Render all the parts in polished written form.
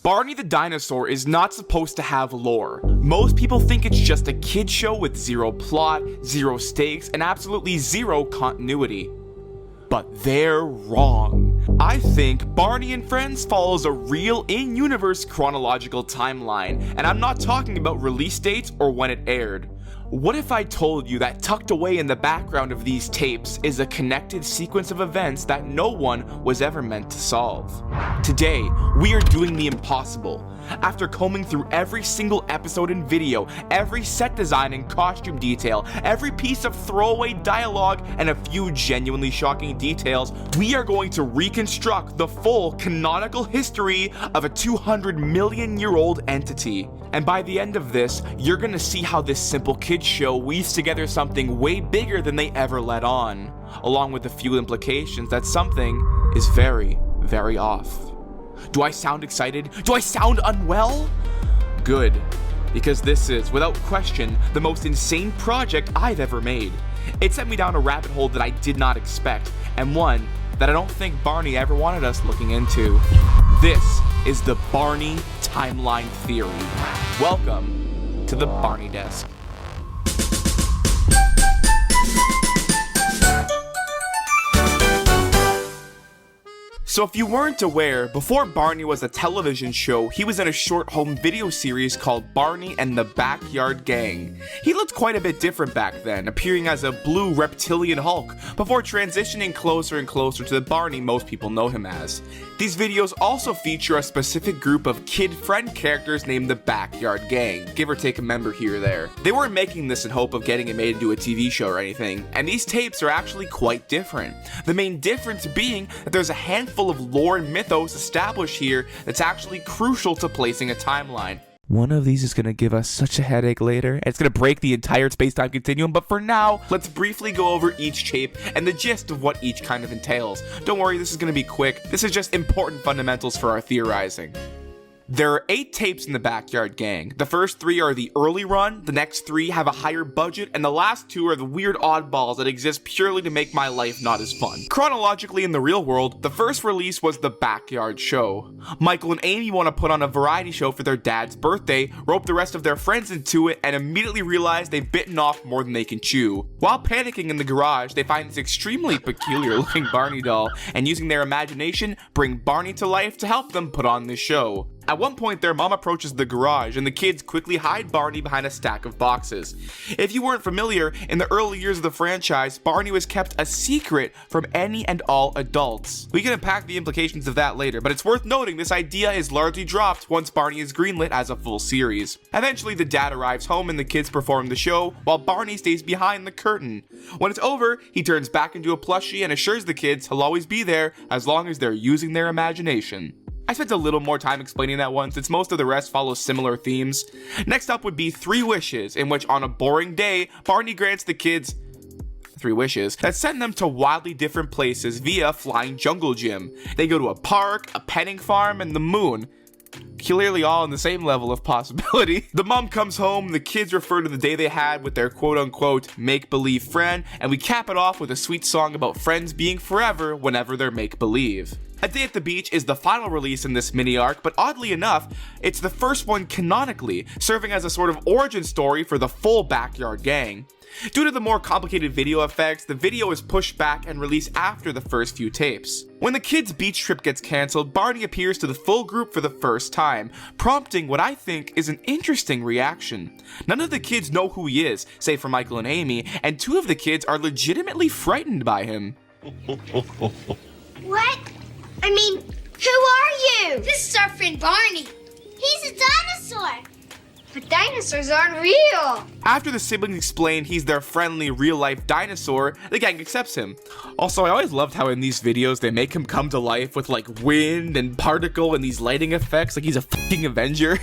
Barney the Dinosaur is not supposed to have lore. Most people think it's just a kid show with zero plot, zero stakes, and absolutely zero continuity. But they're wrong. I think Barney and Friends follows a real in-universe chronological timeline, and I'm not talking about release dates or when it aired. What if I told you that tucked away in the background of these tapes is a connected sequence of events that no one was ever meant to solve? Today, we are doing the impossible. After combing through every single episode and video, every set design and costume detail, every piece of throwaway dialogue, and a few genuinely shocking details, we are going to reconstruct the full canonical history of a 200-million-year-old entity. And by the end of this, you're gonna see how this simple kids show weaves together something way bigger than they ever let on, along with a few implications that something is very, very off. Do I sound excited? Do I sound unwell? Good, because this is, without question, the most insane project I've ever made. It sent me down a rabbit hole that I did not expect, and one that I don't think Barney ever wanted us looking into. This is the Barney Timeline Theory. Welcome to the Barney Desk. So if you weren't aware, before Barney was a television show, he was in a short home video series called Barney and the Backyard Gang. He looked quite a bit different back then, appearing as a blue reptilian Hulk, before transitioning closer and closer to the Barney most people know him as. These videos also feature a specific group of kid-friend characters named the Backyard Gang, give or take a member here or there. They weren't making this in hope of getting it made into a TV show or anything, and these tapes are actually quite different. The main difference being that there's a handful of lore and mythos established here that's actually crucial to placing a timeline. One of these is going to give us such a headache later, and it's going to break the entire space-time continuum, but for now, let's briefly go over each tape and the gist of what each kind of entails. Don't worry, this is going to be quick. This is just important fundamentals for our theorizing. There are 8 tapes in the Backyard Gang. The first 3 are the early run, the next 3 have a higher budget, and the last 2 are the weird oddballs that exist purely to make my life not as fun. Chronologically in the real world, the first release was The Backyard Show. Michael and Amy want to put on a variety show for their dad's birthday, rope the rest of their friends into it, and immediately realize they've bitten off more than they can chew. While panicking in the garage, they find this extremely peculiar looking Barney doll, and using their imagination, bring Barney to life to help them put on this show. At one point, their mom approaches the garage, and the kids quickly hide Barney behind a stack of boxes. If you weren't familiar, in the early years of the franchise, Barney was kept a secret from any and all adults. We can unpack the implications of that later, but it's worth noting this idea is largely dropped once Barney is greenlit as a full series. Eventually, the dad arrives home and the kids perform the show, while Barney stays behind the curtain. When it's over, he turns back into a plushie and assures the kids he'll always be there as long as they're using their imagination. I spent a little more time explaining that one since most of the rest follow similar themes. Next up would be 3 Wishes, in which on a boring day, Barney grants the kids 3 wishes that send them to wildly different places via flying jungle gym. They go to a park, a petting farm, and the moon. Clearly all on the same level of possibility. The mom comes home, the kids refer to the day they had with their quote-unquote make-believe friend, and we cap it off with a sweet song about friends being forever whenever they're make-believe. A Day at the Beach is the final release in this mini-arc, but oddly enough, it's the first one canonically, serving as a sort of origin story for the full Backyard Gang. Due to the more complicated video effects, the video is pushed back and released after the first few tapes. When the kids' beach trip gets cancelled, Barney appears to the full group for the first time, prompting what I think is an interesting reaction. None of the kids know who he is, save for Michael and Amy, and 2 of the kids are legitimately frightened by him. What? I mean, who are you? This is our friend Barney. He's a dinosaur. But dinosaurs aren't real. After the siblings explain he's their friendly, real-life dinosaur, the gang accepts him. Also, I always loved how in these videos they make him come to life with like wind and particle and these lighting effects like he's a fucking Avenger.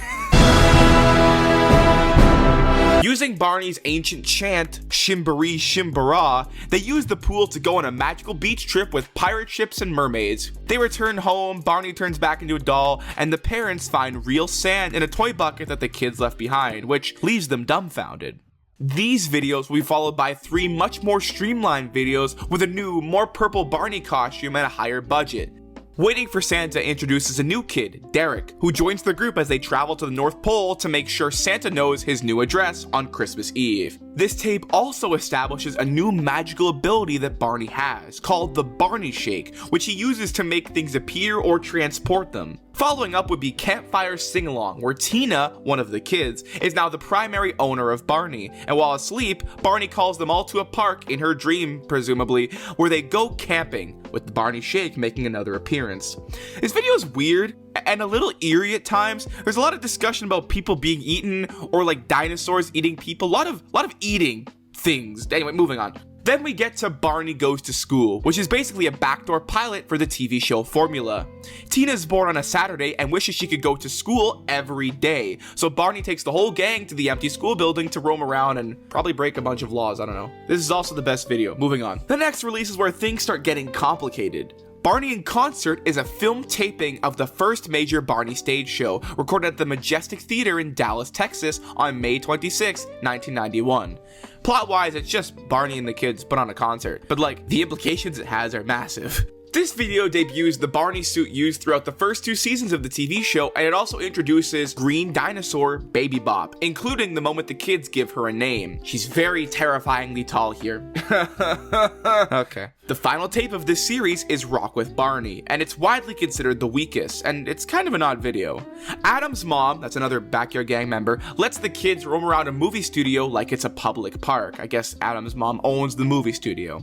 Using Barney's ancient chant, Shimbaree Shimbara, they use the pool to go on a magical beach trip with pirate ships and mermaids. They return home, Barney turns back into a doll, and the parents find real sand in a toy bucket that the kids left behind, which leaves them dumbfounded. These videos will be followed by 3 much more streamlined videos with a new, more purple Barney costume and a higher budget. Waiting for Santa introduces a new kid, Derek, who joins the group as they travel to the North Pole to make sure Santa knows his new address on Christmas Eve. This tape also establishes a new magical ability that Barney has, called the Barney Shake, which he uses to make things appear or transport them. Following up would be Campfire Sing-Along, where Tina, one of the kids, is now the primary owner of Barney, and while asleep, Barney calls them all to a park in her dream, presumably, where they go camping, with the Barney Shake making another appearance. This video is weird and a little eerie at times. There's a lot of discussion about people being eaten, or like dinosaurs eating people, a lot of eating things. Anyway, moving on. Then we get to Barney Goes to School, which is basically a backdoor pilot for the TV show formula. Tina's born on a Saturday and wishes she could go to school every day, so Barney takes the whole gang to the empty school building to roam around and probably break a bunch of laws, I don't know. This is also the best video. Moving on. The next release is where things start getting complicated. Barney in Concert is a film taping of the first major Barney stage show, recorded at the Majestic Theater in Dallas, Texas on May 26, 1991. Plot-wise, it's just Barney and the kids put on a concert, but like, the implications it has are massive. This video debuts the Barney suit used throughout the first 2 seasons of the TV show, and it also introduces Green Dinosaur Baby Bop, including the moment the kids give her a name. She's very terrifyingly tall here. Okay. The final tape of this series is Rock with Barney, and it's widely considered the weakest, and it's kind of an odd video. Adam's mom, that's another Backyard Gang member, lets the kids roam around a movie studio like it's a public park. I guess Adam's mom owns the movie studio.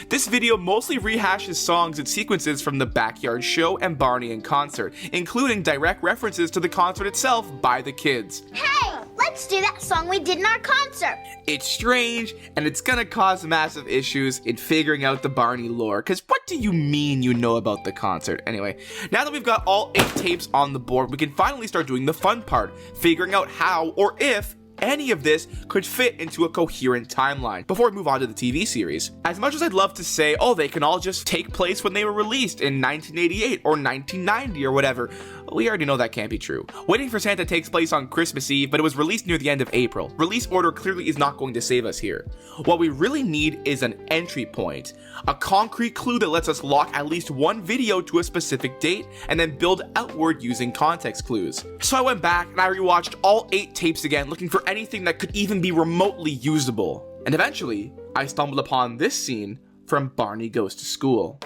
This video mostly rehashes songs and sequences from the Backyard Show and Barney in Concert, including direct references to the concert itself by the kids. Hey, let's do that song we did in our concert. It's strange, and it's gonna cause massive issues in figuring out the Barney lore, because what do you mean you know about the concert? Anyway, now that we've got all 8 tapes on the board, we can finally start doing the fun part, figuring out how or if any of this could fit into a coherent timeline before we move on to the TV series. As much as I'd love to say, oh, they can all just take place when they were released in 1988 or 1990 or whatever, we already know that can't be true. Waiting for Santa takes place on Christmas Eve, but it was released near the end of April. Release order clearly is not going to save us here. What we really need is an entry point, a concrete clue that lets us lock at least one video to a specific date and then build outward using context clues. So I went back and I rewatched all 8 tapes again, looking for anything that could even be remotely usable. And eventually, I stumbled upon this scene from Barney Goes to School.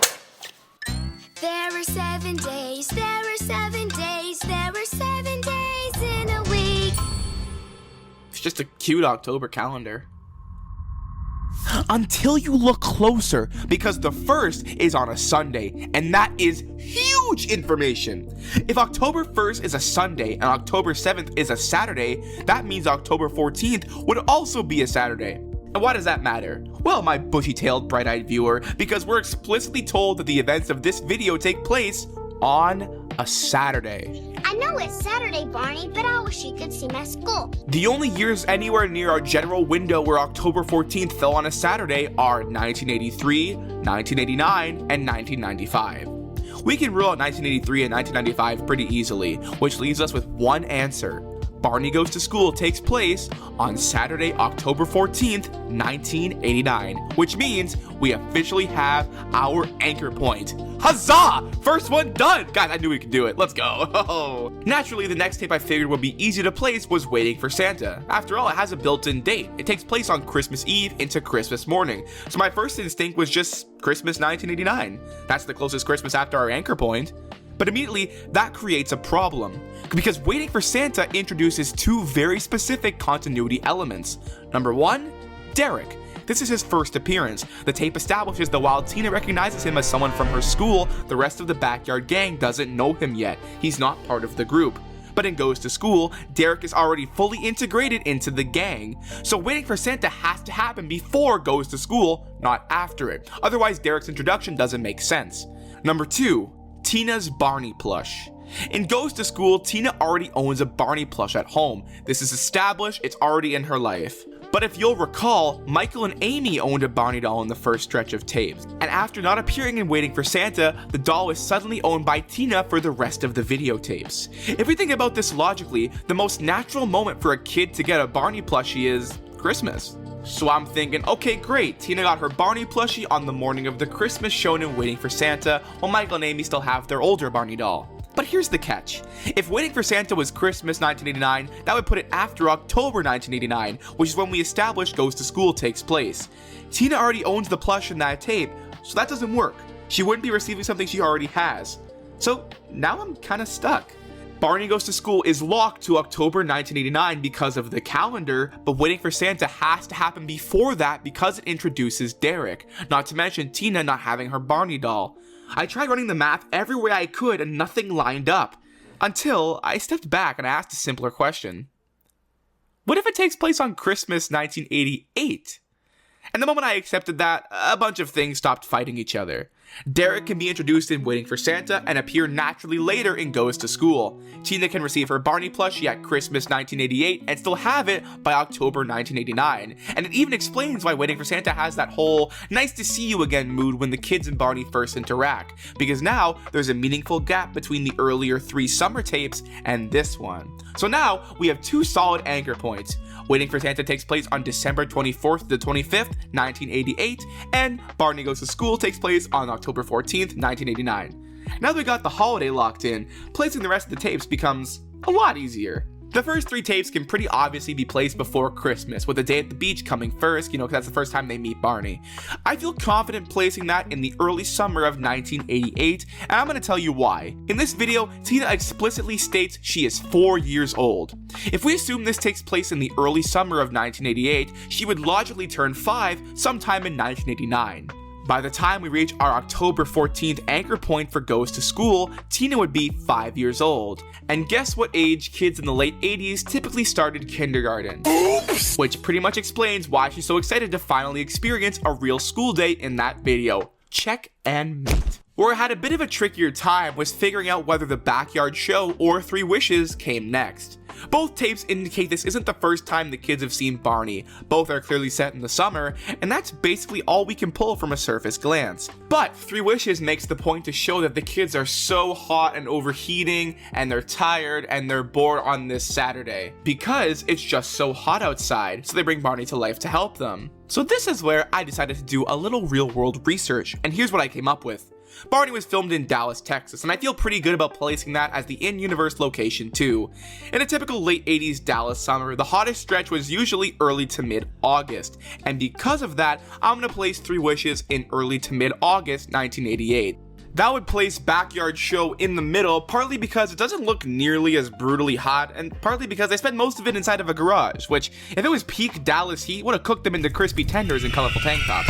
There were 7 days, there were 7 days, there were 7 days in a week. It's just a cute October calendar. Until you look closer, because the first is on a Sunday, and that is huge information. If October 1st is a Sunday and October 7th is a Saturday, that means October 14th would also be a Saturday. And why does that matter? Well, my bushy-tailed, bright-eyed viewer, because we're explicitly told that the events of this video take place on a Saturday. I know it's Saturday, Barney, but I wish you could see my school. The only years anywhere near our general window where October 14th fell on a Saturday are 1983, 1989, and 1995. We can rule out 1983 and 1995 pretty easily, which leaves us with one answer. Barney Goes to School takes place on Saturday, October 14th, 1989, which means we officially have our anchor point. Huzzah! First one done! Guys, I knew we could do it. Let's go. Naturally, the next tape I figured would be easy to place was Waiting for Santa. After all, it has a built-in date. It takes place on Christmas Eve into Christmas morning. So my first instinct was just Christmas 1989. That's the closest Christmas after our anchor point. But immediately, that creates a problem, because Waiting for Santa introduces 2 very specific continuity elements. Number 1, Derek. This is his first appearance. The tape establishes that while Tina recognizes him as someone from her school, the rest of the Backyard Gang doesn't know him yet. He's not part of the group. But in Goes to School, Derek is already fully integrated into the gang. So Waiting for Santa has to happen before Goes to School, not after it. Otherwise, Derek's introduction doesn't make sense. Number 2, Tina's Barney plush. In Goes to School, Tina already owns a Barney plush at home. This is established, it's already in her life. But if you'll recall, Michael and Amy owned a Barney doll in the first stretch of tapes. And after not appearing in Waiting for Santa, the doll is suddenly owned by Tina for the rest of the videotapes. If we think about this logically, the most natural moment for a kid to get a Barney plushie is Christmas. So I'm thinking, okay, great, Tina got her Barney plushie on the morning of the Christmas shonen Waiting for Santa, while Michael and Amy still have their older Barney doll. But here's the catch. If Waiting for Santa was Christmas 1989, that would put it after October 1989, which is when we established Goes to School takes place. Tina already owns the plush in that tape, so that doesn't work. She wouldn't be receiving something she already has. So now I'm kinda stuck. Barney Goes to School is locked to October 1989 because of the calendar, but Waiting for Santa has to happen before that because it introduces Derek, not to mention Tina not having her Barney doll. I tried running the math every way I could and nothing lined up, until I stepped back and asked a simpler question. What if it takes place on Christmas 1988? And the moment I accepted that, a bunch of things stopped fighting each other. Derek can be introduced in Waiting for Santa and appear naturally later in Goes to School. Tina can receive her Barney plushie at Christmas 1988 and still have it by October 1989. And it even explains why Waiting for Santa has that whole nice to see you again mood when the kids and Barney first interact, because now there's a meaningful gap between the earlier 3 summer tapes and this one. So now we have 2 solid anchor points. Waiting for Santa takes place on December 24th to the 25th, 1988, and Barney Goes to School takes place on October 14th, 1989. Now that we got the holiday locked in, placing the rest of the tapes becomes a lot easier. The first 3 tapes can pretty obviously be placed before Christmas, with A Day at the Beach coming first, because that's the first time they meet Barney. I feel confident placing that in the early summer of 1988, and I'm going to tell you why. In this video, Tina explicitly states she is 4 years old. If we assume this takes place in the early summer of 1988, she would logically turn 5 sometime in 1989. By the time we reach our October 14th anchor point for Goes to School, Tina would be 5 years old. And guess what age kids in the late 80s typically started kindergarten? Oops! Which pretty much explains why she's so excited to finally experience a real school day in that video. Check and mate. Where I had a bit of a trickier time was figuring out whether The Backyard Show or 3 Wishes came next. Both tapes indicate this isn't the first time the kids have seen Barney. Both are clearly set in the summer, and that's basically all we can pull from a surface glance. But 3 Wishes makes the point to show that the kids are so hot and overheating, and they're tired and they're bored on this Saturday, because it's just so hot outside, so they bring Barney to life to help them. So this is where I decided to do a little real-world research, and here's what I came up with. Barney was filmed in Dallas, Texas, and I feel pretty good about placing that as the in-universe location too. In a typical late 80s Dallas summer, the hottest stretch was usually early to mid-August, and because of that, I'm gonna place 3 Wishes in early to mid-August 1988. That would place Backyard Show in the middle, partly because it doesn't look nearly as brutally hot, and partly because I spent most of it inside of a garage, which, if it was peak Dallas heat, would have cooked them into crispy tenders and colorful tank tops.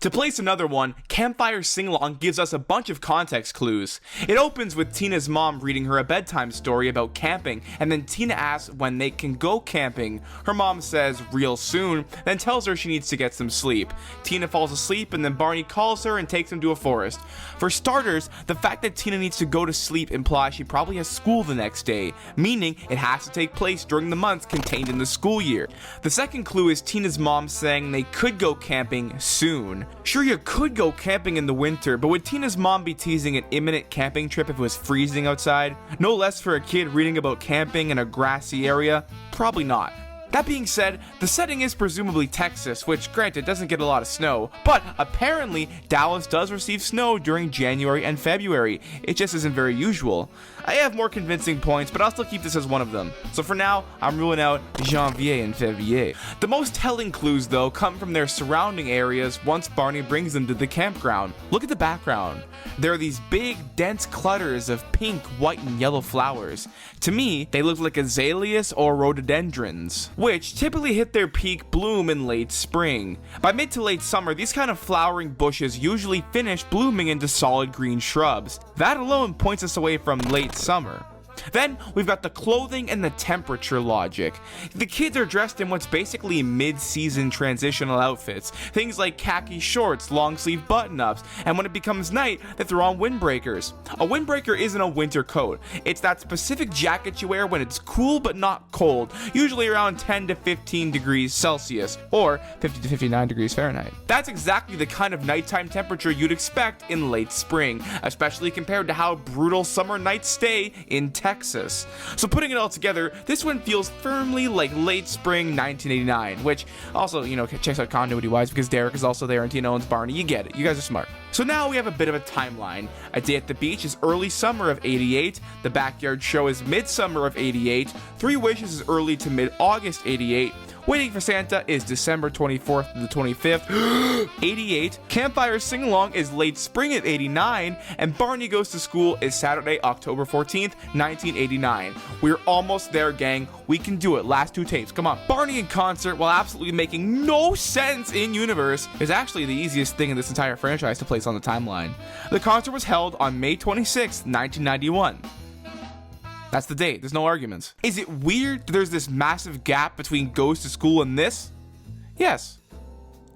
To place another one, Campfire Sing-Along gives us a bunch of context clues. It opens with Tina's mom reading her a bedtime story about camping, and then Tina asks when they can go camping. Her mom says real soon, then tells her she needs to get some sleep. Tina falls asleep, and then Barney calls her and takes them to a forest. For starters, the fact that Tina needs to go to sleep implies she probably has school the next day, meaning it has to take place during the months contained in the school year. The second clue is Tina's mom saying they could go camping soon. Sure, you could go camping in the winter, but would Tina's mom be teasing an imminent camping trip if it was freezing outside? No less for a kid reading about camping in a grassy area? Probably not. That being said, the setting is presumably Texas, which granted doesn't get a lot of snow, but apparently Dallas does receive snow during January and February. It just isn't very usual. I have more convincing points, but I'll still keep this as one of them. So for now, I'm ruling out Janvier and Février. The most telling clues, though, come from their surrounding areas once Barney brings them to the campground. Look at the background. There are these big, dense clutters of pink, white, and yellow flowers. To me, they look like azaleas or rhododendrons, which typically hit their peak bloom in late spring. By mid to late summer, these kind of flowering bushes usually finish blooming into solid green shrubs. That alone points us away from late summer. Then we've got the clothing and the temperature logic. The kids are dressed in what's basically mid-season transitional outfits, things like khaki shorts, long sleeve button-ups, and when it becomes night, they throw on windbreakers. A windbreaker isn't a winter coat. It's that specific jacket you wear when it's cool but not cold, usually around 10 to 15 degrees Celsius, or 50 to 59 degrees Fahrenheit. That's exactly the kind of nighttime temperature you'd expect in late spring, especially compared to how brutal summer nights stay in Texas. Texas. So putting it all together, this one feels firmly like late spring 1989, which also, checks out continuity-wise because Derek is also there and Tina owns Barney. You get it. You guys are smart. So now we have a bit of a timeline. A Day at the Beach is early summer of 88, The Backyard Show is midsummer of 88, Three Wishes is early to mid-August 88, Waiting for Santa is December 24th to the 25th, 88, Campfire Sing-Along is late spring of 89, and Barney Goes to School is Saturday, October 14th, 1989. We're almost there, gang. We can do it. Last 2 tapes. Come on. Barney in concert, while absolutely making no sense in universe, is actually the easiest thing in this entire franchise to place on the timeline. The concert was held on May 26th, 1991. That's the date. There's no arguments. Is it weird that there's this massive gap between Goes to School and this? Yes.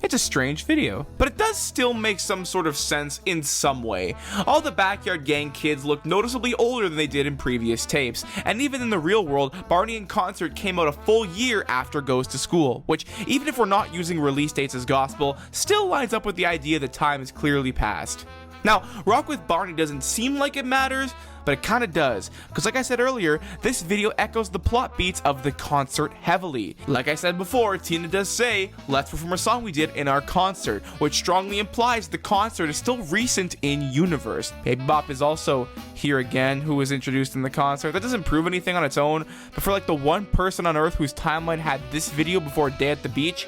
It's a strange video, but it does still make some sort of sense in some way. All the Backyard Gang kids look noticeably older than they did in previous tapes, and even in the real world, Barney in Concert came out a full year after Goes to School, which, even if we're not using release dates as gospel, still lines up with the idea that time has clearly passed. Now, Rock with Barney doesn't seem like it matters, but it kinda does, because like I said earlier, this video echoes the plot beats of the concert heavily. Like I said before, Tina does say, "Let's perform a song we did in our concert," which strongly implies the concert is still recent in universe. Baby Bop is also here again, who was introduced in the concert. That doesn't prove anything on its own, but for like the one person on Earth whose timeline had this video before Day at the Beach,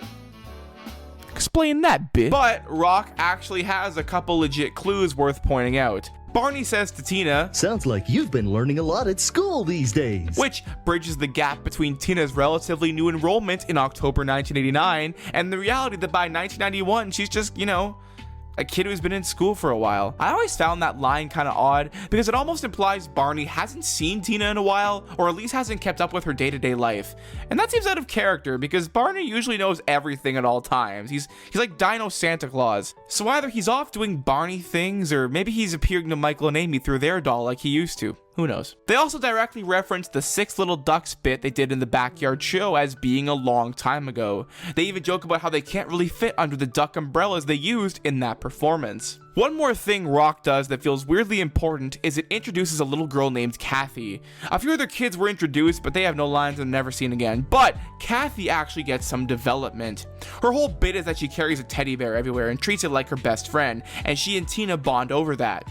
explain that bit. But Rock actually has a couple legit clues worth pointing out. Barney says to Tina, "Sounds like you've been learning a lot at school these days." Which bridges the gap between Tina's relatively new enrollment in October 1989 and the reality that by 1991 she's just, a kid who's been in school for a while. I always found that line kind of odd because it almost implies Barney hasn't seen Tina in a while, or at least hasn't kept up with her day-to-day life. And that seems out of character because Barney usually knows everything at all times. He's like Dino Santa Claus. So either he's off doing Barney things, or maybe he's appearing to Michael and Amy through their doll like he used to. Who knows? They also directly referenced the 6 Little Ducks bit they did in the Backyard Show as being a long time ago. They even joke about how they can't really fit under the duck umbrellas they used in that performance. One more thing Rock does that feels weirdly important is it introduces a little girl named Kathy. A few other kids were introduced, but they have no lines and never seen again. But Kathy actually gets some development. Her whole bit is that she carries a teddy bear everywhere and treats it like her best friend, and she and Tina bond over that.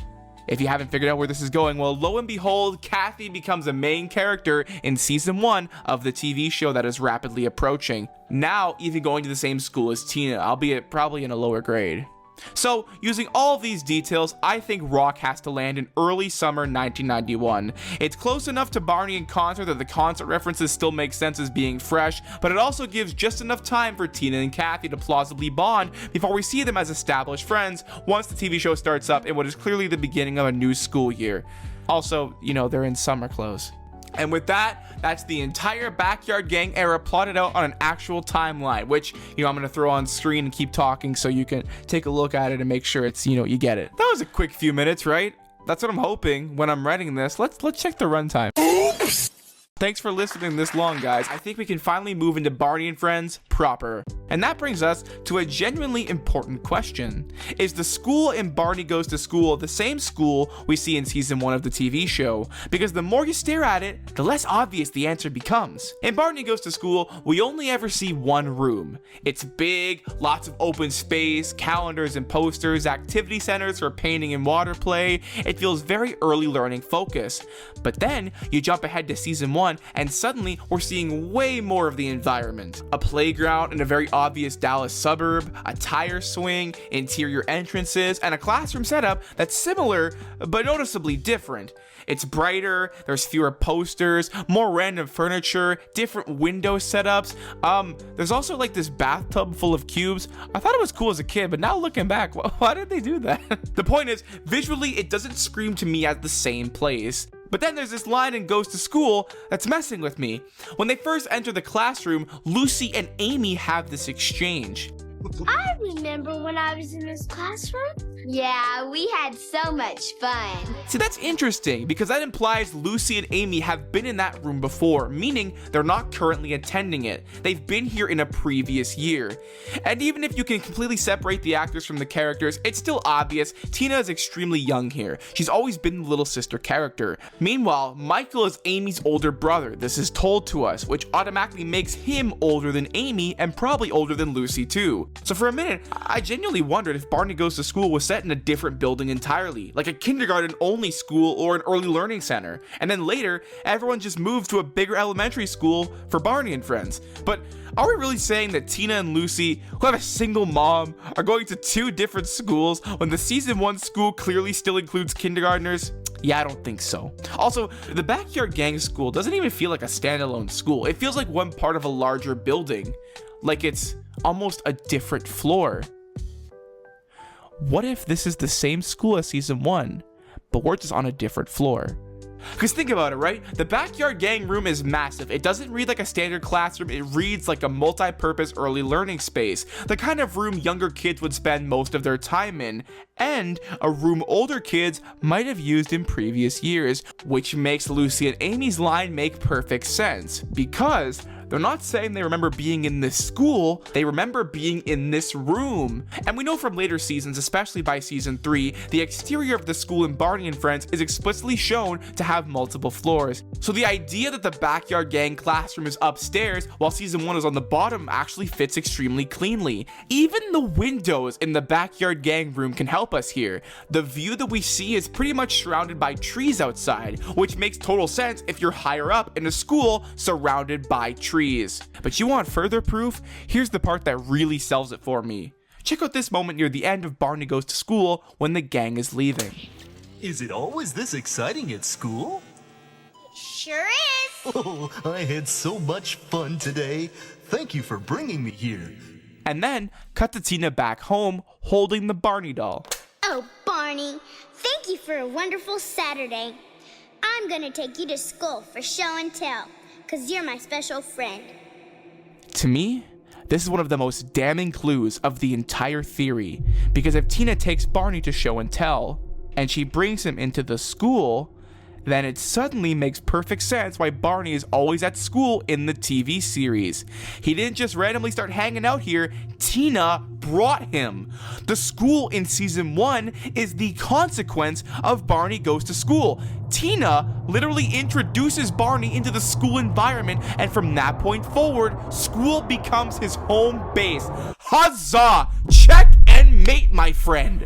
If you haven't figured out where this is going, well, lo and behold, Kathy becomes a main character in season 1 of the TV show that is rapidly approaching. Now, even going to the same school as Tina, albeit probably in a lower grade. So, using all of these details, I think Rock has to land in early summer 1991. It's close enough to Barney in Concert that the concert references still make sense as being fresh, but it also gives just enough time for Tina and Kathy to plausibly bond before we see them as established friends once the TV show starts up in what is clearly the beginning of a new school year. Also, they're in summer clothes. And with that, that's the entire Backyard Gang era plotted out on an actual timeline, which, I'm going to throw on screen and keep talking so you can take a look at it and make sure it's, you get it. That was a quick few minutes, right? That's what I'm hoping when I'm writing this. Let's check the runtime. Oops. Thanks for listening this long, guys. I think we can finally move into Barney and Friends proper. And that brings us to a genuinely important question. Is the school in Barney Goes to School the same school we see in season 1 of the TV show? Because the more you stare at it, the less obvious the answer becomes. In Barney Goes to School, we only ever see one room. It's big, lots of open space, calendars and posters, activity centers for painting and water play. It feels very early learning focused. But then you jump ahead to season 1 and suddenly we're seeing way more of the environment. A playground in a very obvious Dallas suburb, a tire swing, interior entrances, and a classroom setup that's similar but noticeably different. It's brighter, there's fewer posters, more random furniture, different window setups. There's also like this bathtub full of cubes. I thought it was cool as a kid, but now looking back, why did they do that? The point is, visually it doesn't scream to me as the same place. But then there's this line in Goes to School that's messing with me. When they first enter the classroom, Lucy and Amy have this exchange. I remember when I was in this classroom. Yeah, we had so much fun. See, that's interesting because that implies Lucy and Amy have been in that room before, meaning they're not currently attending it. They've been here in a previous year. And even if you can completely separate the actors from the characters, it's still obvious Tina is extremely young here. She's always been the little sister character. Meanwhile, Michael is Amy's older brother. This is told to us, which automatically makes him older than Amy and probably older than Lucy too. So for a minute, I genuinely wondered if Barney Goes to School was set in a different building entirely, like a kindergarten only school or an early learning center. And then later, everyone just moved to a bigger elementary school for Barney and friends. But are we really saying that Tina and Lucy, who have a single mom, are going to two different schools when the season 1 school clearly still includes kindergartners? Yeah, I don't think so. Also, the Backyard Gang school doesn't even feel like a standalone school. It feels like one part of a larger building, like it's almost a different floor. What if this is the same school as season 1, but we're just on a different floor? Because think about it, right? The Backyard Gang room is massive. It doesn't read like a standard classroom. It reads like a multi-purpose early learning space, the kind of room younger kids would spend most of their time in, and a room older kids might have used in previous years, which makes Lucy and Amy's line make perfect sense, because they're not saying they remember being in this school, they remember being in this room. And we know from later seasons, especially by season 3, the exterior of the school in Barney and Friends is explicitly shown to have multiple floors. So the idea that the Backyard Gang classroom is upstairs while season 1 is on the bottom actually fits extremely cleanly. Even the windows in the Backyard Gang room can help us here. The view that we see is pretty much surrounded by trees outside, which makes total sense if you're higher up in a school surrounded by trees. But you want further proof? Here's the part that really sells it for me. Check out this moment near the end of Barney Goes to School when the gang is leaving. Is it always this exciting at school? Sure is. Oh, I had so much fun today. Thank you for bringing me here. And then cut to Tina back home holding the Barney doll. Oh, Barney, thank you for a wonderful Saturday. I'm gonna take you to school for show and tell, 'cause you're my special friend. To me, this is one of the most damning clues of the entire theory, because if Tina takes Barney to show and tell, and she brings him into the school, then it suddenly makes perfect sense why Barney is always at school in the TV series. He didn't just randomly start hanging out here, Tina brought him. The school in season 1 is the consequence of Barney Goes to School. Tina literally introduces Barney into the school environment, and from that point forward, school becomes his home base. Huzzah! Check and mate, my friend!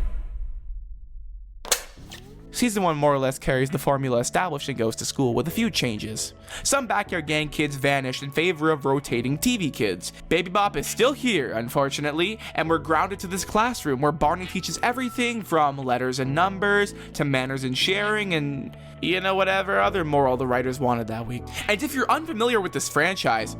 Season 1 more or less carries the formula established in Goes to School with a few changes. Some Backyard Gang kids vanished in favor of rotating TV kids. Baby Bop is still here, unfortunately, and we're grounded to this classroom where Barney teaches everything from letters and numbers to manners and sharing and, you know, whatever other moral the writers wanted that week. And if you're unfamiliar with this franchise,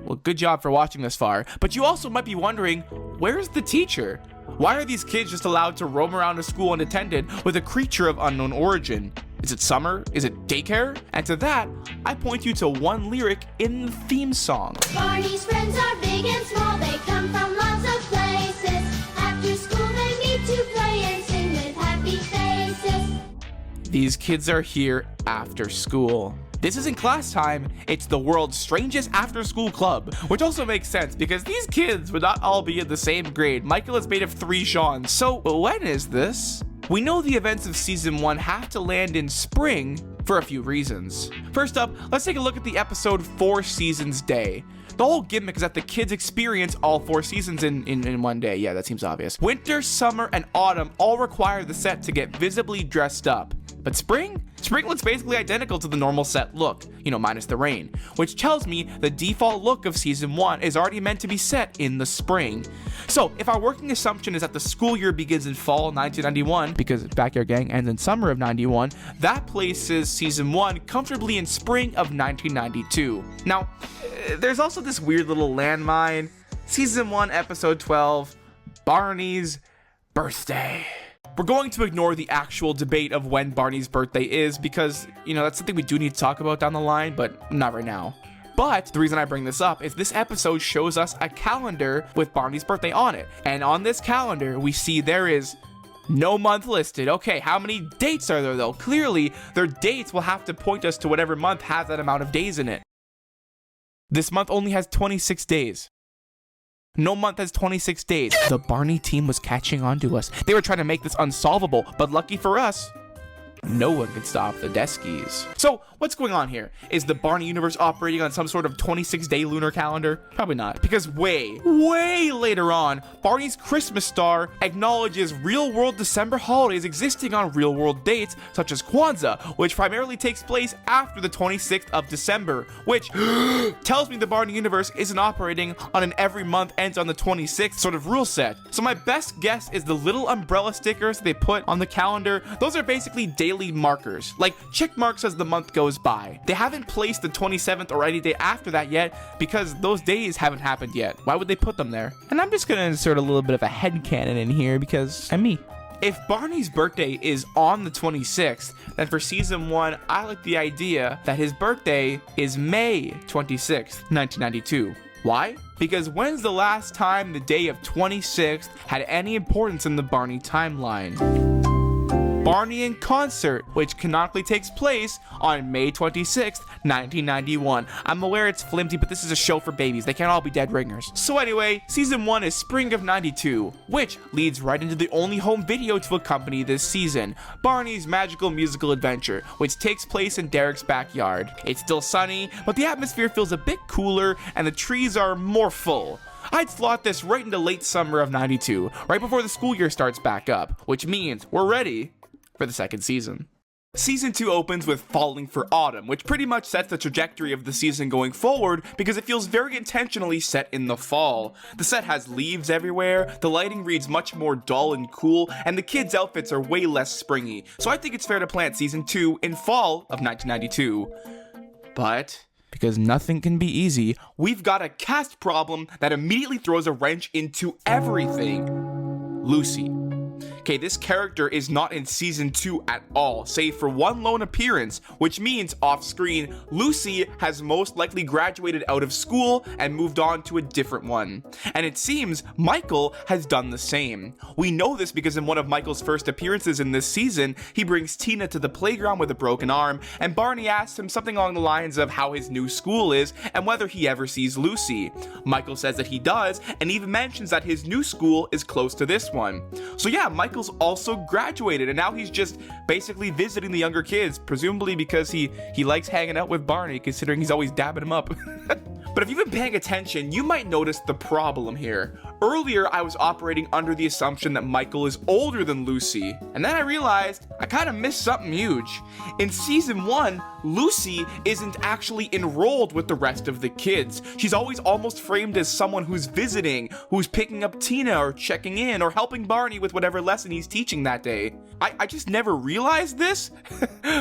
well, good job for watching this far, but you also might be wondering, where's the teacher? Why are these kids just allowed to roam around a school unattended with a creature of unknown origin? Is it summer? Is it daycare? And to that, I point you to one lyric in the theme song. Barney's friends are big and small, they come from lots of places. After school they meet to play and sing with happy faces. These kids are here after school. This isn't class time, it's the world's strangest after-school club, which also makes sense because these kids would not all be in the same grade. Michael is made of 3 Seans, so when is this? We know the events of season 1 have to land in spring for a few reasons. First up, let's take a look at the episode 4 Seasons Day. The whole gimmick is that the kids experience all 4 seasons in one day. Yeah, that seems obvious. Winter, summer, and autumn all require the set to get visibly dressed up. But spring? Spring looks basically identical to the normal set look, you know, minus the rain, which tells me the default look of season 1 is already meant to be set in the spring. So if our working assumption is that the school year begins in fall 1991, because Backyard Gang ends in summer of 91, that places season 1 comfortably in spring of 1992. Now, there's also this weird little landmine. Season 1, episode 12, Barney's birthday. We're going to ignore the actual debate of when Barney's birthday is because, you know, that's something we do need to talk about down the line, but not right now. But the reason I bring this up is this episode shows us a calendar with Barney's birthday on it. And on this calendar, we see there is no month listed. Okay, how many dates are there though? Clearly, their dates will have to point us to whatever month has that amount of days in it. This month only has 26 days. No month has 26 days. The Barney team was catching on to us. They were trying to make this unsolvable, but lucky for us, no one could stop the Deskies. So, what's going on here? Is the Barney universe operating on some sort of 26-day lunar calendar? Probably not, because way later on, Barney's Christmas star acknowledges real-world December holidays existing on real-world dates, such as Kwanzaa, which primarily takes place after the 26th of December, which tells me the Barney universe isn't operating on an every month ends on the 26th sort of rule set. So my best guess is the little umbrella stickers they put on the calendar. Those are basically daily markers, like check marks as the month goes by. They haven't placed the 27th or any day after that yet because those days haven't happened yet. Why would they put them there? And I'm just gonna insert a little bit of a headcanon in here because I'm me. If Barney's birthday is on the 26th, then for season 1, I like the idea that his birthday is May 26th, 1992. Why? Because when's the last time the day of 26th had any importance in the Barney timeline? Barney in Concert, which canonically takes place on May 26th, 1991. I'm aware it's flimsy, but this is a show for babies. They can't all be dead ringers. So anyway, season 1 is spring of 92, which leads right into the only home video to accompany this season, Barney's Magical Musical Adventure, which takes place in Derek's backyard. It's still sunny, but the atmosphere feels a bit cooler and the trees are more full. I'd slot this right into late summer of 92, right before the school year starts back up, which means we're ready for the second season. Season 2 opens with Falling for Autumn, which pretty much sets the trajectory of the season going forward because it feels very intentionally set in the fall. The set has leaves everywhere, the lighting reads much more dull and cool, and the kids' outfits are way less springy, so I think it's fair to plant Season 2 in fall of 1992. But because nothing can be easy, we've got a cast problem that immediately throws a wrench into everything. Lucy. Okay, this character is not in season 2 at all, save for one lone appearance, which means off-screen, Lucy has most likely graduated out of school and moved on to a different one. And it seems Michael has done the same. We know this because in one of Michael's first appearances in this season, he brings Tina to the playground with a broken arm, and Barney asks him something along the lines of how his new school is and whether he ever sees Lucy. Michael says that he does, and even mentions that his new school is close to this one. So yeah, Michael's also graduated, and now he's just basically visiting the younger kids, presumably because he likes hanging out with Barney, considering he's always dabbing him up. But if you've been paying attention, you might notice the problem here. Earlier, I was operating under the assumption that Michael is older than Lucy, and then I realized I kind of missed something huge. In season 1, Lucy isn't actually enrolled with the rest of the kids. She's always almost framed as someone who's visiting, who's picking up Tina or checking in or helping Barney with whatever lesson he's teaching that day. I just never realized this,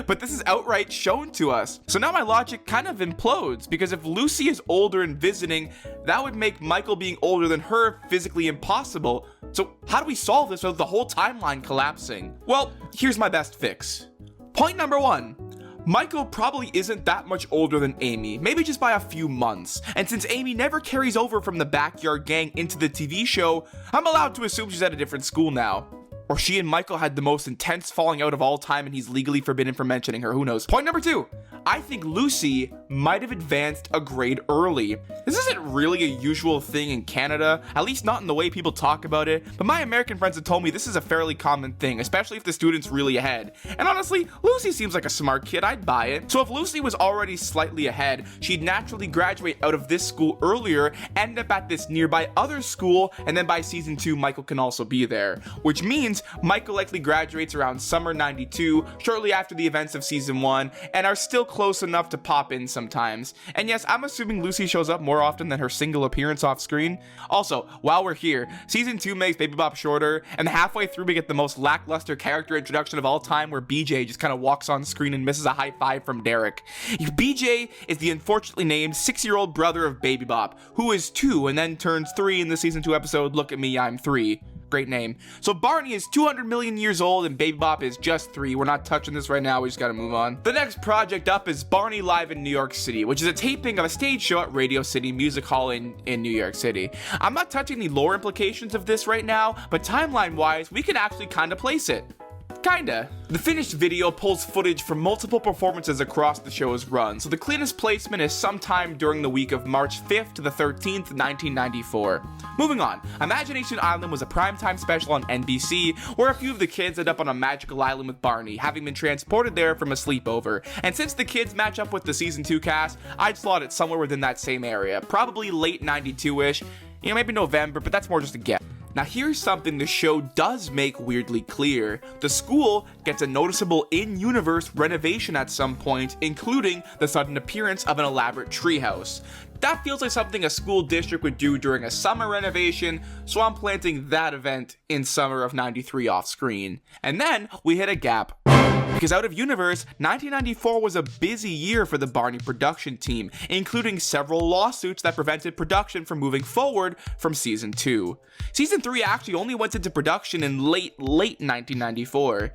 but this is outright shown to us. So now my logic kind of implodes, because if Lucy is older and visiting, that would make Michael being older than her physically impossible. So how do we solve this without the whole timeline collapsing? Well, here's my best fix. Point number 1. Michael probably isn't that much older than Amy, maybe just by a few months. And since Amy never carries over from the Backyard Gang into the TV show, I'm allowed to assume she's at a different school now. Or she and Michael had the most intense falling out of all time and he's legally forbidden from mentioning her, who knows. Point number 2, I think Lucy might have advanced a grade early. This isn't really a usual thing in Canada, at least not in the way people talk about it, but my American friends have told me this is a fairly common thing, especially if the student's really ahead. And honestly, Lucy seems like a smart kid, I'd buy it. So if Lucy was already slightly ahead, she'd naturally graduate out of this school earlier, end up at this nearby other school, and then by season 2, Michael can also be there. Which means Michael likely graduates around summer 92, shortly after the events of season 1, and are still close enough to pop in sometimes. And yes, I'm assuming Lucy shows up more often than her single appearance off screen. Also, while we're here, season 2 makes Baby Bop shorter, and halfway through we get the most lackluster character introduction of all time, where BJ just kind of walks on screen and misses a high five from Derek. BJ is the unfortunately named 6-year-old brother of Baby Bop, who is 2 and then turns 3 in the season 2 episode Look at Me, I'm 3. Great name. So Barney is 200 million years old and Baby Bop is just 3. We're not touching this right now, we just gotta move on. The next project up is Barney Live in New York City, which is a taping of a stage show at Radio City Music Hall in New York City. I'm not touching the lore implications of this right now, but timeline-wise, we can actually kinda place it. Kinda. The finished video pulls footage from multiple performances across the show's run, so the cleanest placement is sometime during the week of March 5th to the 13th, 1994. Moving on, Imagination Island was a primetime special on NBC, where a few of the kids end up on a magical island with Barney, having been transported there from a sleepover. And since the kids match up with the season 2 cast, I'd slot it somewhere within that same area, probably late 92-ish, maybe November, but that's more just a guess. Now here's something the show does make weirdly clear. The school gets a noticeable in-universe renovation at some point, including the sudden appearance of an elaborate treehouse. That feels like something a school district would do during a summer renovation, so I'm planting that event in summer of 93 off screen. And then we hit a gap. Because out of universe, 1994 was a busy year for the Barney production team, including several lawsuits that prevented production from moving forward from season 2. Season 3 actually only went into production in late 1994.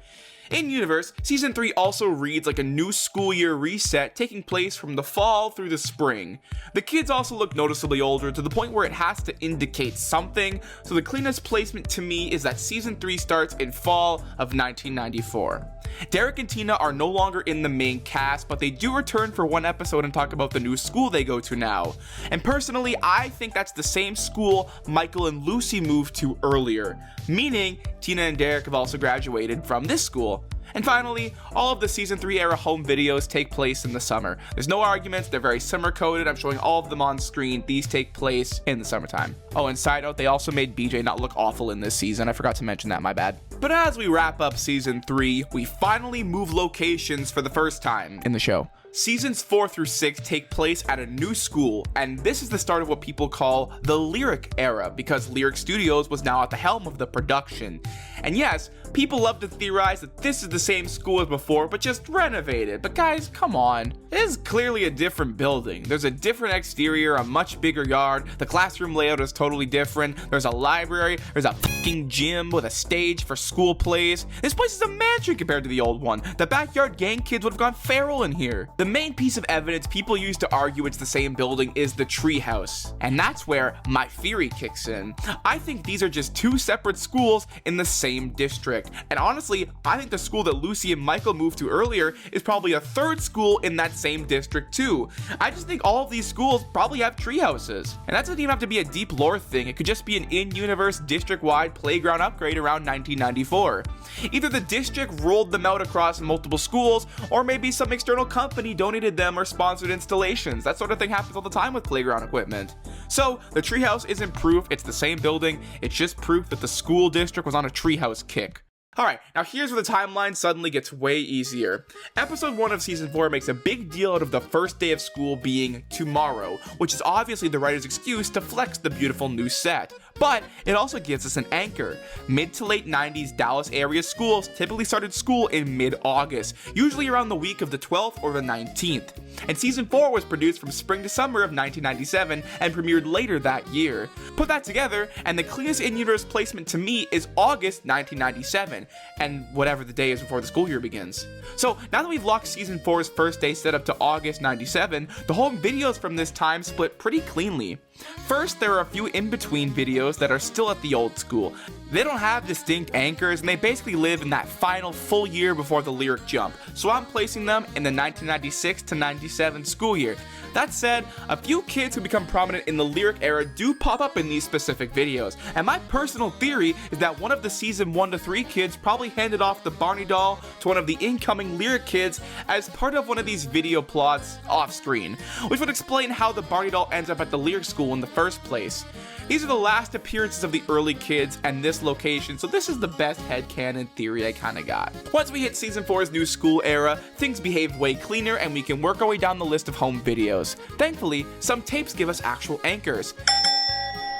In universe, season 3 also reads like a new school year reset taking place from the fall through the spring. The kids also look noticeably older to the point where it has to indicate something, so the cleanest placement to me is that season 3 starts in fall of 1994. Derek and Tina are no longer in the main cast, but they do return for one episode and talk about the new school they go to now. And personally, I think that's the same school Michael and Lucy moved to earlier, meaning Tina and Derek have also graduated from this school. And finally, all of the season 3 era home videos take place in the summer. There's no arguments, they're very summer coded, I'm showing all of them on screen. These take place in the summertime. Oh, and side note, they also made BJ not look awful in this season. I forgot to mention that, my bad. But as we wrap up season 3, we finally move locations for the first time in the show. Seasons 4 through 6 take place at a new school, and this is the start of what people call the Lyric era, because Lyric Studios was now at the helm of the production. And yes, people love to theorize that this is the same school as before, but just renovated. But guys, come on. It is clearly a different building. There's a different exterior, a much bigger yard, the classroom layout is totally different, there's a library, there's a fucking gym with a stage for school plays. This place is a mansion compared to the old one. The backyard gang kids would have gone feral in here. The main piece of evidence people use to argue it's the same building is the treehouse. And that's where my theory kicks in. I think these are just two separate schools in the same district. And honestly, I think the school that Lucy and Michael moved to earlier is probably a third school in that same district too. I just think all of these schools probably have treehouses. And that doesn't even have to be a deep lore thing. It could just be an in-universe district-wide playground upgrade around 1994. Either the district rolled them out across multiple schools, or maybe some external company donated them or sponsored installations. That sort of thing happens all the time with playground equipment. So the treehouse isn't proof it's the same building, it's just proof that the school district was on a treehouse kick. Alright, now here's where the timeline suddenly gets way easier. Episode 1 of Season 4 makes a big deal out of the first day of school being tomorrow, which is obviously the writer's excuse to flex the beautiful new set. But it also gives us an anchor. Mid to late 90s Dallas area schools typically started school in mid-August, usually around the week of the 12th or the 19th. And Season 4 was produced from spring to summer of 1997 and premiered later that year. Put that together, and the cleanest in-universe placement to me is August 1997, and whatever the day is before the school year begins. So now that we've locked Season 4's first day set up to August 97, the home videos from this time split pretty cleanly. First, there are a few in-between videos that are still at the old school. They don't have distinct anchors, and they basically live in that final full year before the lyric jump, so I'm placing them in the 1996 to 97 school year. That said, a few kids who become prominent in the lyric era do pop up in these specific videos, and my personal theory is that one of the season 1 to 3 kids probably handed off the Barney doll to one of the incoming lyric kids as part of one of these video plots off screen, which would explain how the Barney doll ends up at the lyric school in the first place. These are the last appearances of the early kids and this location, so this is the best headcanon theory I kinda got. Once we hit Season 4's new school era, things behave way cleaner and we can work our way down the list of home videos. Thankfully, some tapes give us actual anchors.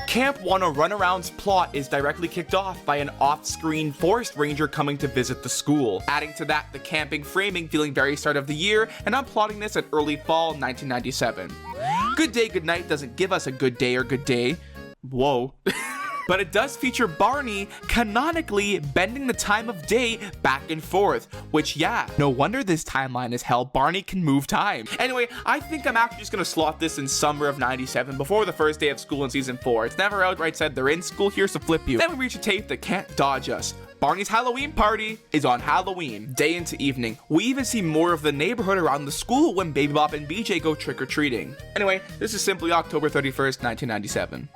Camp Wanna Runaround's plot is directly kicked off by an off-screen forest ranger coming to visit the school. Adding to that, the camping framing feeling very start of the year, and I'm plotting this at early fall 1997. Good Day Good Night doesn't give us a good day or good day. Whoa. but it does feature Barney canonically bending the time of day back and forth, which yeah, no wonder this timeline is hell. Barney can move time. Anyway, I think I'm actually just gonna slot this in summer of 97 before the first day of school in season 4. It's never outright said they're in school here, so flip you. Then we reach a tape that can't dodge us. Barney's Halloween party is on Halloween, day into evening. We even see more of the neighborhood around the school when Baby Bop and BJ go trick-or-treating. Anyway, this is simply October 31st, 1997.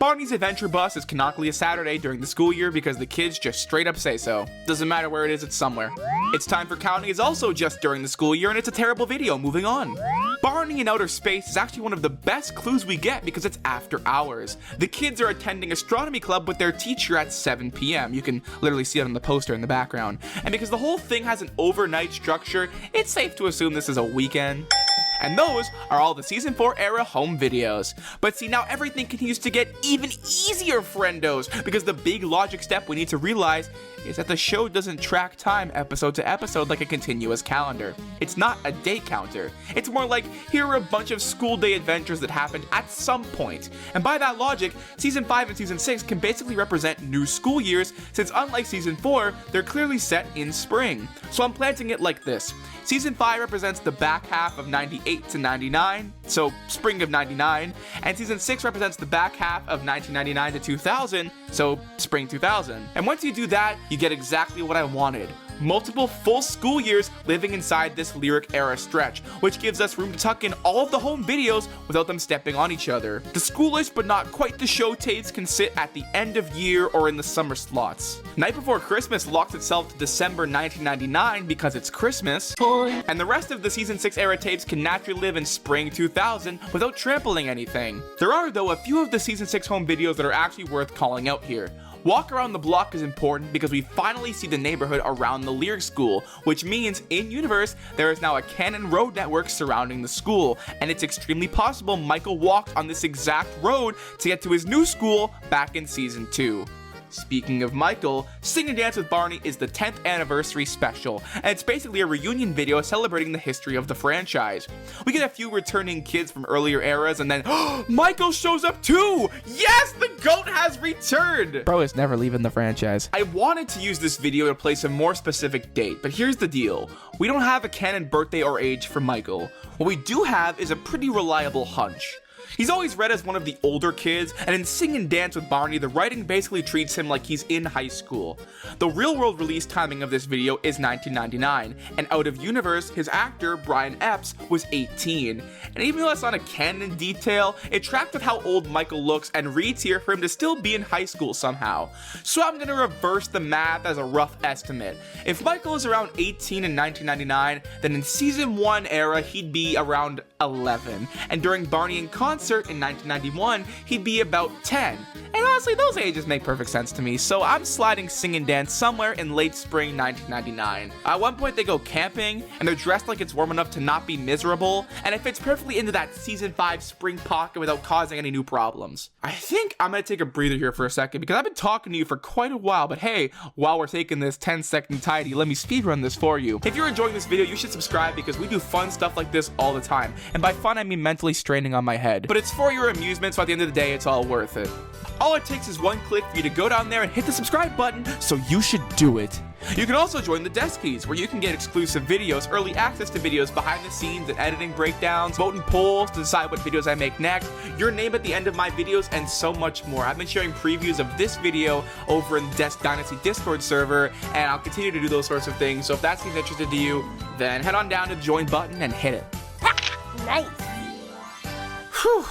Barney's Adventure Bus is canonically a Saturday during the school year because the kids just straight up say so. Doesn't matter where it is, it's somewhere. It's Time for Counting is also just during the school year, and it's a terrible video. Moving on. Barney in outer space is actually one of the best clues we get because it's after hours. The kids are attending astronomy club with their teacher at 7 p.m. You can literally see it on the poster in the background. And because the whole thing has an overnight structure, it's safe to assume this is a weekend. And those are all the season 4 era home videos. But see, now everything continues to get even easier, friendos, because the big logic step we need to realize is that the show doesn't track time episode to episode like a continuous calendar. It's not a day counter. It's more like, here are a bunch of school day adventures that happened at some point. And by that logic, season 5 and season 6 can basically represent new school years, since unlike season 4, they're clearly set in spring. So I'm planting it like this. Season 5 represents the back half of 98 to 99, so spring of 99, and season 6 represents the back half of 1999 to 2000, so spring 2000. And once you do that, you get exactly what I wanted. Multiple full school years living inside this lyric era stretch, which gives us room to tuck in all of the home videos without them stepping on each other. The schoolish but not quite the show tapes can sit at the end of year or in the summer slots. Night Before Christmas locks itself to December 1999 because it's Christmas, and the rest of the season 6 era tapes can naturally live in spring 2000 without trampling anything. There are though a few of the season 6 home videos that are actually worth calling out here. Walk Around the Block is important because we finally see the neighborhood around the lyric school, which means in universe there is now a canon road network surrounding the school, and it's extremely possible Michael walked on this exact road to get to his new school back in season 2. Speaking of Michael, Sing and Dance with Barney is the 10th anniversary special, and it's basically a reunion video celebrating the history of the franchise. We get a few returning kids from earlier eras, and then Michael shows up too! Yes, the GOAT has returned! Bro is never leaving the franchise. I wanted to use this video to place a more specific date, but here's the deal. We don't have a canon birthday or age for Michael. What we do have is a pretty reliable hunch. He's always read as one of the older kids, and in Sing and Dance with Barney, the writing basically treats him like he's in high school. The real-world release timing of this video is 1999, and out of universe, his actor, Brian Epps, was 18. And even though that's not a canon detail, it tracked with how old Michael looks and reads here for him to still be in high school somehow. So I'm gonna reverse the math as a rough estimate. If Michael is around 18 in 1999, then in season 1 era, he'd be around 11. And during Barney in Concert in 1991, he'd be about 10. And honestly, those ages make perfect sense to me, so I'm sliding Sing and Dance somewhere in late spring 1999. At one point they go camping, and they're dressed like it's warm enough to not be miserable, and it fits perfectly into that season 5 spring pocket without causing any new problems. I think I'm gonna take a breather here for a second, because I've been talking to you for quite a while, but hey, while we're taking this 10-second tidy, let me speedrun this for you. If you're enjoying this video, you should subscribe because we do fun stuff like this all the time, and by fun I mean mentally straining on my head. But it's for your amusement, so at the end of the day, it's all worth it. All it takes is one click for you to go down there and hit the subscribe button, so you should do it. You can also join the Deskies, where you can get exclusive videos, early access to videos behind the scenes and editing breakdowns, voting polls to decide what videos I make next, your name at the end of my videos, and so much more. I've been sharing previews of this video over in the Desk Dynasty Discord server, and I'll continue to do those sorts of things, so if that seems interesting to you, then head on down to the join button and hit it. Nice. Whew.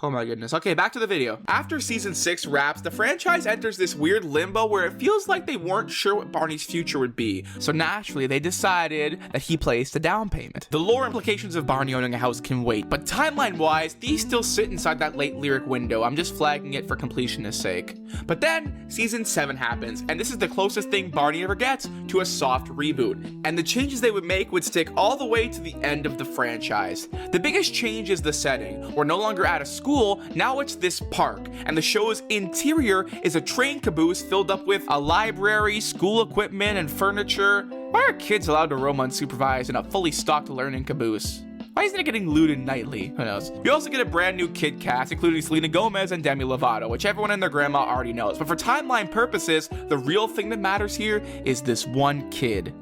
Oh my goodness. Okay, back to the video. After season 6 wraps, the franchise enters this weird limbo where it feels like they weren't sure what Barney's future would be. So naturally, they decided that he placed a down payment. The lore implications of Barney owning a house can wait, but timeline-wise, these still sit inside that late lyric window. I'm just flagging it for completionist sake. But then, season 7 happens, and this is the closest thing Barney ever gets to a soft reboot. And the changes they would make would stick all the way to the end of the franchise. The biggest change is the setting. We're no longer at a school, now it's this park, and the show's interior is a train caboose filled up with a library, school equipment, and furniture. Why are kids allowed to roam unsupervised in a fully stocked learning caboose? Why isn't it getting looted nightly? Who knows? We also get a brand new kid cast, including Selena Gomez and Demi Lovato, which everyone and their grandma already knows. But for timeline purposes, the real thing that matters here is this one kid,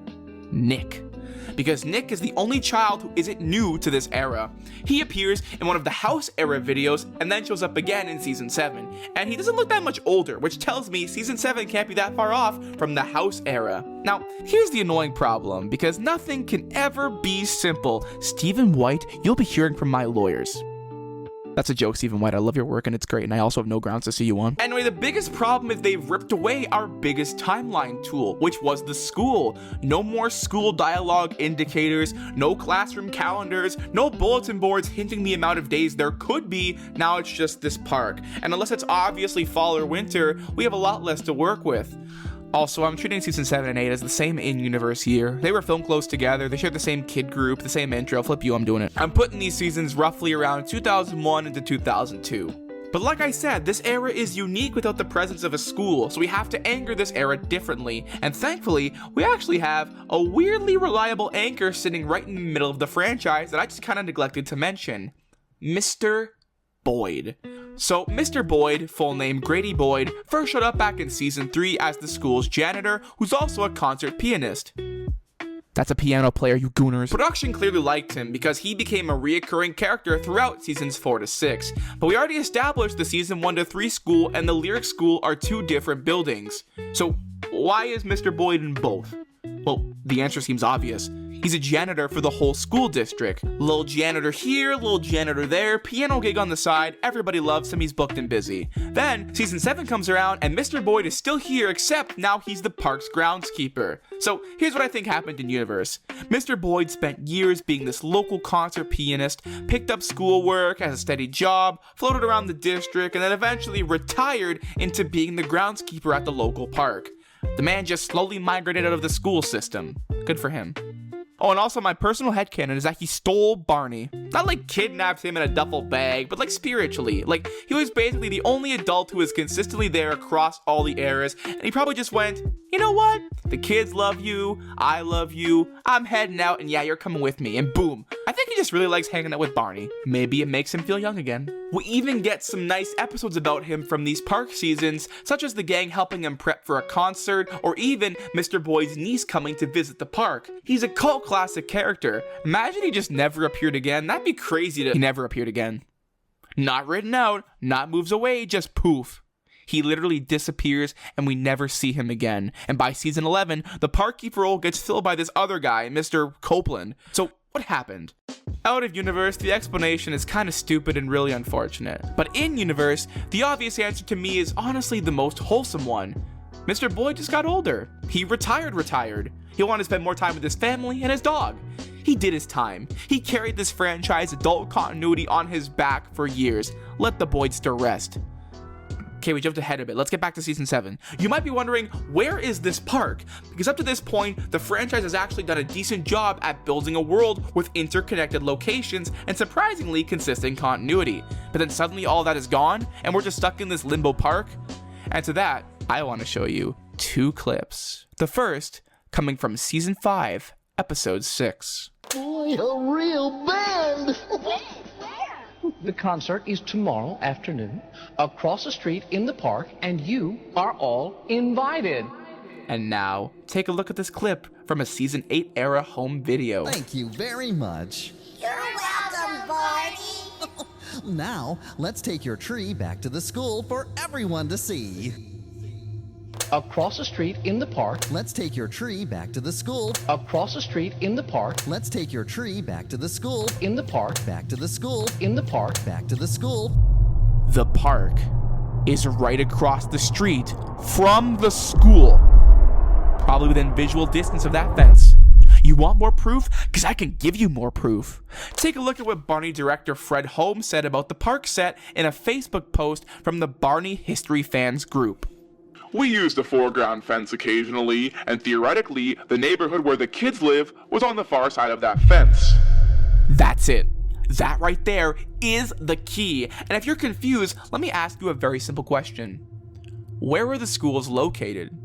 Nick. Because Nick is the only child who isn't new to this era. He appears in one of the House era videos and then shows up again in Season 7. And he doesn't look that much older, which tells me Season 7 can't be that far off from the House era. Now, here's the annoying problem, because nothing can ever be simple. Stephen White, you'll be hearing from my lawyers. That's a joke, Stephen White. I love your work and it's great, and I also have no grounds to see you on. Anyway, the biggest problem is they've ripped away our biggest timeline tool, which was the school. No more school dialogue indicators, no classroom calendars, no bulletin boards hinting the amount of days there could be. Now it's just this park. And unless it's obviously fall or winter, we have a lot less to work with. Also, I'm treating Season 7 and 8 as the same in-universe year. They were filmed close together, they share the same kid group, the same intro. Flip you, I'm doing it. I'm putting these seasons roughly around 2001 into 2002. But like I said, this era is unique without the presence of a school, so we have to anchor this era differently. And thankfully, we actually have a weirdly reliable anchor sitting right in the middle of the franchise that I just kind of neglected to mention. Mr. Boyd. So, Mr. Boyd, full name Grady Boyd, first showed up back in Season 3 as the school's janitor, who's also a concert pianist. That's a piano player, you gooners. Production clearly liked him because he became a reoccurring character throughout Seasons 4 to 6. But we already established the Season 1 to 3 school and the lyric school are two different buildings. So, why is Mr. Boyd in both? Well, the answer seems obvious. He's a janitor for the whole school district. Little janitor here, little janitor there, piano gig on the side, everybody loves him, he's booked and busy. Then, Season 7 comes around and Mr. Boyd is still here, except now he's the park's groundskeeper. So, here's what I think happened in universe. Mr. Boyd spent years being this local concert pianist, picked up schoolwork, has a steady job, floated around the district, and then eventually retired into being the groundskeeper at the local park. The man just slowly migrated out of the school system. Good for him. Oh, and also my personal headcanon is that he stole Barney. Not like kidnapped him in a duffel bag, but like spiritually. Like, he was basically the only adult who was consistently there across all the eras, and he probably just went, you know what? The kids love you, I love you, I'm heading out, and yeah, you're coming with me, and boom. I think he just really likes hanging out with Barney. Maybe it makes him feel young again. We even get some nice episodes about him from these park seasons, such as the gang helping him prep for a concert, or even Mr. Boyd's niece coming to visit the park. He's a cult classic character. Imagine he just never appeared again. That'd be crazy to he never appeared again. Not written out, not moves away, just poof. He literally disappears and we never see him again. And by Season 11, the park keeper role gets filled by this other guy, Mr. Copeland. So what happened? Out of universe, the explanation is kind of stupid and really unfortunate. But in universe, the obvious answer to me is honestly the most wholesome one. Mr. Boyd just got older. He retired. He'll want to spend more time with his family and his dog. He did his time. He carried this franchise adult continuity on his back for years. Let the Boydster rest. Okay, we jumped ahead a bit. Let's get back to Season 7. You might be wondering, where is this park? Because up to this point, the franchise has actually done a decent job at building a world with interconnected locations and surprisingly consistent continuity. But then suddenly all that is gone, and we're just stuck in this limbo park? And to that, I want to show you two clips. The first, coming from Season 5, Episode 6. Boy, a real band! The concert is tomorrow afternoon, across the street in the park, and you are all invited. And now, take a look at this clip from a Season 8 era home video. Thank you very much. You're welcome, Barney. Now, let's take your tree back to the school for everyone to see. Across the street in the park. Let's take your tree back to the school. Across the street in the park. Let's take your tree back to the school. In the park. Back to the school. In the park. Back to the school. The park is right across the street from the school. Probably within visual distance of that fence. You want more proof? Because I can give you more proof. Take a look at what Barney director Fred Holmes said about the park set in a Facebook post from the Barney History Fans group. We used a foreground fence occasionally, and theoretically, the neighborhood where the kids live was on the far side of that fence. That's it. That right there is the key. And if you're confused, let me ask you a very simple question. Where were the schools located?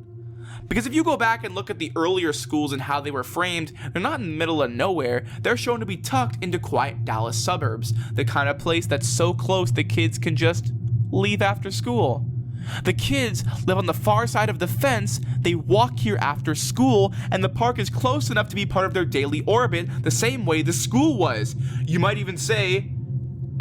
Because if you go back and look at the earlier schools and how they were framed, they're not in the middle of nowhere, they're shown to be tucked into quiet Dallas suburbs, the kind of place that's so close the kids can just leave after school. The kids live on the far side of the fence, they walk here after school, and the park is close enough to be part of their daily orbit the same way the school was. You might even say,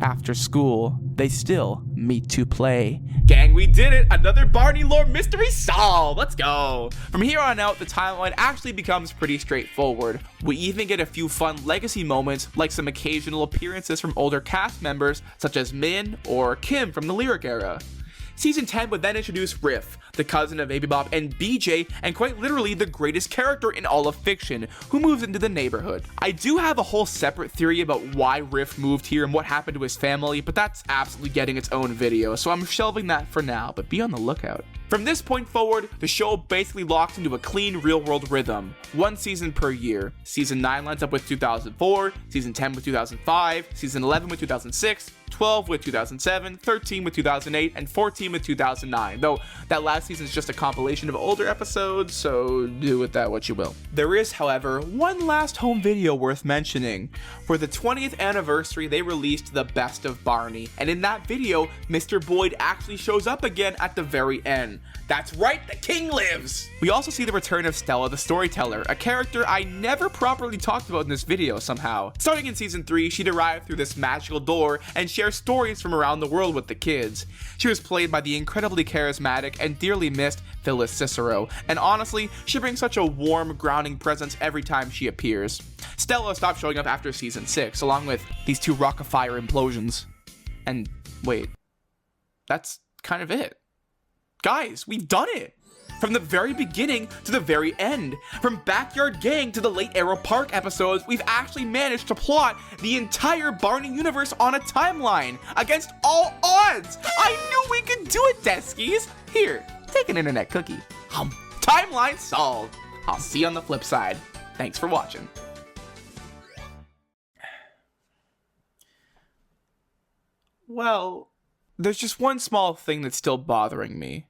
after school, they still meet to play. Gang, we did it! Another Barney lore mystery solved! Let's go! From here on out, the timeline actually becomes pretty straightforward. We even get a few fun legacy moments, like some occasional appearances from older cast members, such as Min or Kim from the Lyric era. Season 10 would then introduce Riff, the cousin of Baby Bop and BJ, and quite literally the greatest character in all of fiction, who moves into the neighborhood. I do have a whole separate theory about why Riff moved here and what happened to his family, but that's absolutely getting its own video, so I'm shelving that for now, but be on the lookout. From this point forward, the show basically locks into a clean real-world rhythm, one season per year. Season 9 lines up with 2004, Season 10 with 2005, Season 11 with 2006, 12 with 2007, 13 with 2008, and 14 with 2009, though that last season is just a compilation of older episodes, so do with that what you will. There is, however, one last home video worth mentioning. For the 20th anniversary, they released The Best of Barney, and in that video, Mr. Boyd actually shows up again at the very end. That's right, the king lives! We also see the return of Stella the Storyteller, a character I never properly talked about in this video somehow. Starting in Season 3, she'd arrive through this magical door and share stories from around the world with the kids. She was played by the incredibly charismatic and dearly missed Phyllis Cicero, and honestly, she brings such a warm, grounding presence every time she appears. Stella stopped showing up after Season 6, along with these two Rock of Fire implosions. And wait, that's kind of it. Guys, we've done it! From the very beginning to the very end, from Backyard Gang to the late Arrow Park episodes, we've actually managed to plot the entire Barney universe on a timeline, against all odds! I knew we could do it, Deskies! Here, take an internet cookie. Timeline solved! I'll see you on the flip side. Thanks for watching. Well, there's just one small thing that's still bothering me.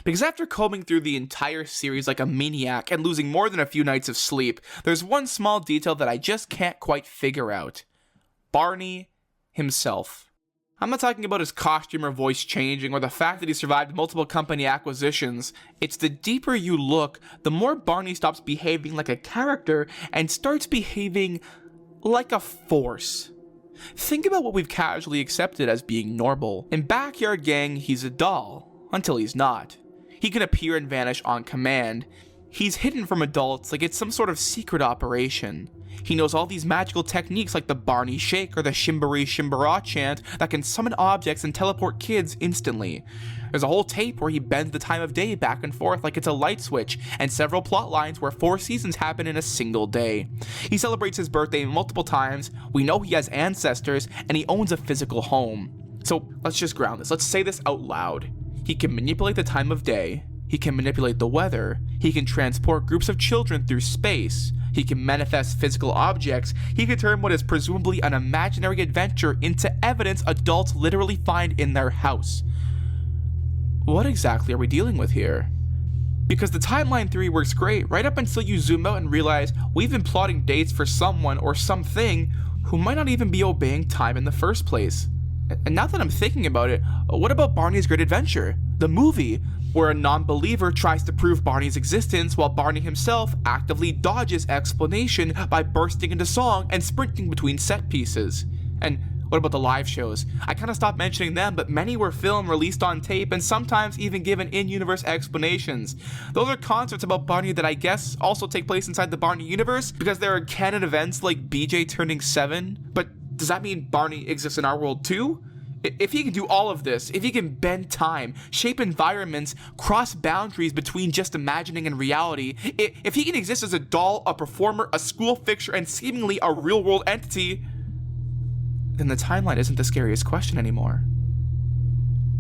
Because after combing through the entire series like a maniac and losing more than a few nights of sleep, there's one small detail that I just can't quite figure out. Barney himself. I'm not talking about his costume or voice changing or the fact that he survived multiple company acquisitions. It's the deeper you look, the more Barney stops behaving like a character and starts behaving like a force. Think about what we've casually accepted as being normal. In Backyard Gang, he's a doll, until he's not. He can appear and vanish on command. He's hidden from adults like it's some sort of secret operation. He knows all these magical techniques like the Barney Shake or the Shimbery Shimbara chant that can summon objects and teleport kids instantly. There's a whole tape where he bends the time of day back and forth like it's a light switch, and several plot lines where 4 seasons happen in a single day. He celebrates his birthday multiple times, we know he has ancestors, and he owns a physical home. So let's just ground this, let's say this out loud. He can manipulate the time of day, he can manipulate the weather, he can transport groups of children through space, he can manifest physical objects, he can turn what is presumably an imaginary adventure into evidence adults literally find in their house. What exactly are we dealing with here? Because the timeline theory works great right up until you zoom out and realize we've been plotting dates for someone or something who might not even be obeying time in the first place. And now that I'm thinking about it, what about Barney's Great Adventure, the movie, where a non-believer tries to prove Barney's existence while Barney himself actively dodges explanation by bursting into song and sprinting between set pieces? And what about the live shows? I kind of stopped mentioning them, but many were filmed, released on tape, and sometimes even given in-universe explanations. Those are concerts about Barney that I guess also take place inside the Barney universe because there are canon events like BJ turning 7, but does that mean Barney exists in our world too? If he can do all of this, if he can bend time, shape environments, cross boundaries between just imagining and reality, if he can exist as a doll, a performer, a school fixture, and seemingly a real-world entity, then the timeline isn't the scariest question anymore.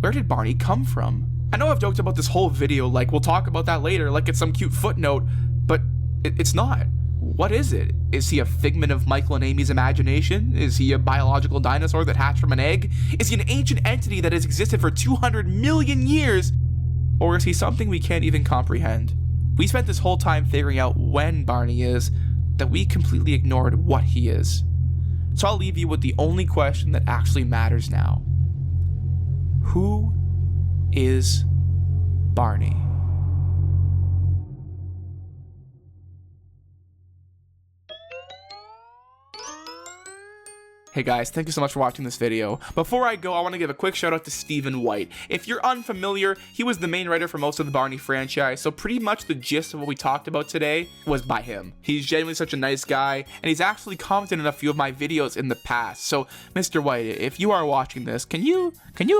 Where did Barney come from? I know I've joked about this whole video like we'll talk about that later, like it's some cute footnote, but it's not. What is it? Is he a figment of Michael and Amy's imagination? Is he a biological dinosaur that hatched from an egg? Is he an ancient entity that has existed for 200 million years? Or is he something we can't even comprehend? We spent this whole time figuring out when Barney is, that we completely ignored what he is. So I'll leave you with the only question that actually matters now. Who is Barney? Hey guys, thank you so much for watching this video. Before I go, I want to give a quick shout out to Stephen White. If you're unfamiliar, he was the main writer for most of the Barney franchise, so pretty much the gist of what we talked about today was by him. He's genuinely such a nice guy, and he's actually commented in a few of my videos in the past. So, Mr. White, if you are watching this, can you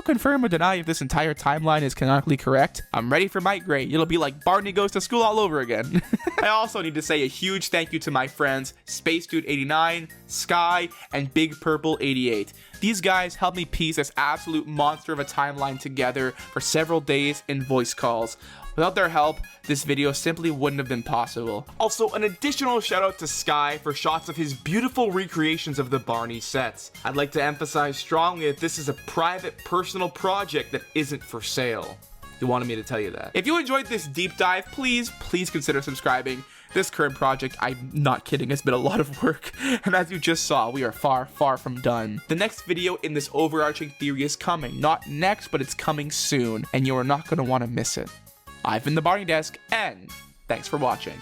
confirm or deny if this entire timeline is canonically correct? I'm ready for my grade. It'll be like Barney Goes to School all over again. I also need to say a huge thank you to my friends Space Dude 89, Sky, and Big Purple 88. These guys helped me piece this absolute monster of a timeline together for several days in voice calls. Without their help, this video simply wouldn't have been possible. Also, an additional shout out to Sky for shots of his beautiful recreations of the Barney sets. I'd like to emphasize strongly that this is a private, personal project that isn't for sale. He wanted me to tell you that. If you enjoyed this deep dive, please consider subscribing. This current project, I'm not kidding, it's been a lot of work, and as you just saw, we are far from done. The next video in this overarching theory is coming. Not next, but it's coming soon, and you are not going to want to miss it. I've been the Barney Desk, and thanks for watching.